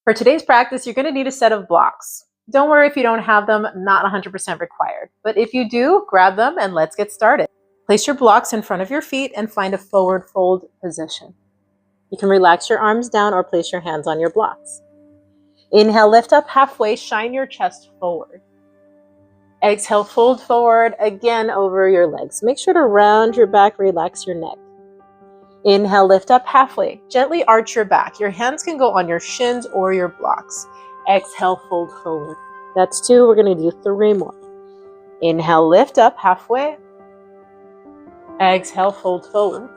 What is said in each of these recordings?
For today's practice, you're going to need a set of blocks. Don't worry if you don't have them, not 100% required. But if you do, grab them and let's get started. Place your blocks in front of your feet and find a forward fold position. You can relax your arms down or place your hands on your blocks. Inhale, lift up halfway, shine your chest forward. Exhale, fold forward again over your legs. Make sure to round your back, relax your neck. Inhale, lift up halfway. Gently arch your back. Your hands can go on your shins or your blocks. Exhale, fold forward. That's 2. We're going to do 3 more. Inhale, lift up halfway. Exhale, fold forward.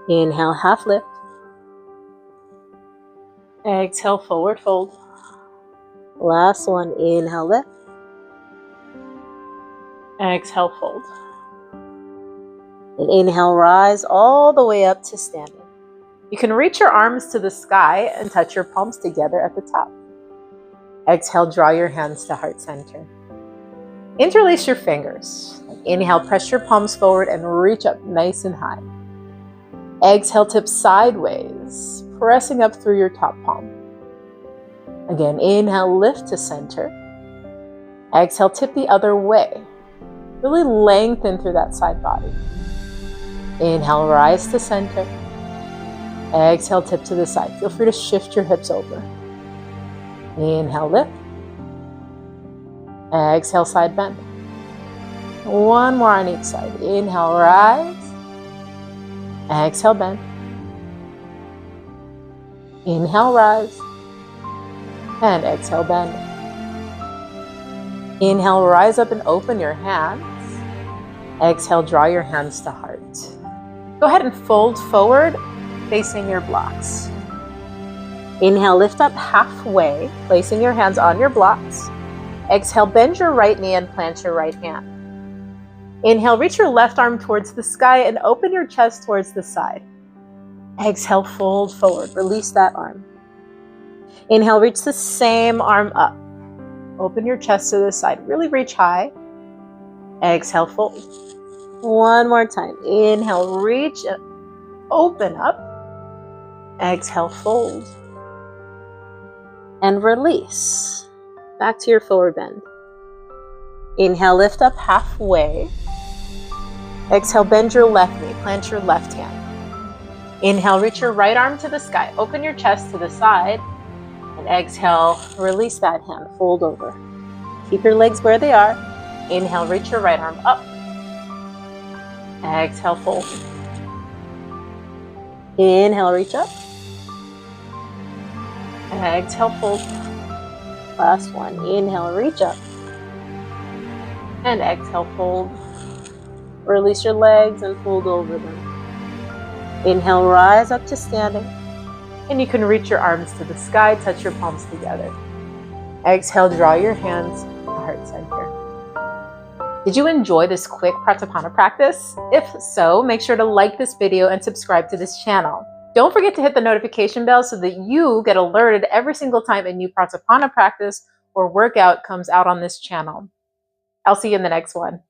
Inhale, half lift. Exhale, forward fold. Last one. Inhale, lift. Exhale, fold. And inhale, rise all the way up to standing. You can reach your arms to the sky and touch your palms together at the top. Exhale, draw your hands to heart center. Interlace your fingers. Inhale, press your palms forward and reach up nice and high. Exhale, tip sideways, pressing up through your top palm. Again, inhale, lift to center. Exhale, tip the other way. Really lengthen through that side body. Inhale, rise to center. Exhale, tip to the side. Feel free to shift your hips over. Inhale, lift. Exhale, side bend. One more on each side. Inhale, rise. Exhale, bend. Inhale, rise. And exhale, bend. Inhale, rise up and open your hands. Exhale, draw your hands to heart. Go ahead and fold forward, facing your blocks. Inhale, lift up halfway, placing your hands on your blocks. Exhale, bend your right knee and plant your right hand. Inhale, reach your left arm towards the sky and open your chest towards the side. Exhale, fold forward, release that arm. Inhale, reach the same arm up. Open your chest to the side, really reach high. Exhale, fold. One more time. Inhale, reach, open up. Exhale, fold. And release. Back to your forward bend. Inhale, lift up halfway. Exhale, bend your left knee, plant your left hand. Inhale, reach your right arm to the sky. Open your chest to the side. And exhale, release that hand, fold over. Keep your legs where they are. Inhale, reach your right arm up. Exhale, fold. Inhale, reach up. Exhale, fold. Last one. Inhale, reach up. And exhale, fold. Release your legs and fold over them. Inhale, rise up to standing. And you can reach your arms to the sky, touch your palms together. Exhale, draw your hands to heart center. Did you enjoy this quick Pratapana practice? If so, make sure to like this video and subscribe to this channel. Don't forget to hit the notification bell so that you get alerted every single time a new Pratapana practice or workout comes out on this channel. I'll see you in the next one.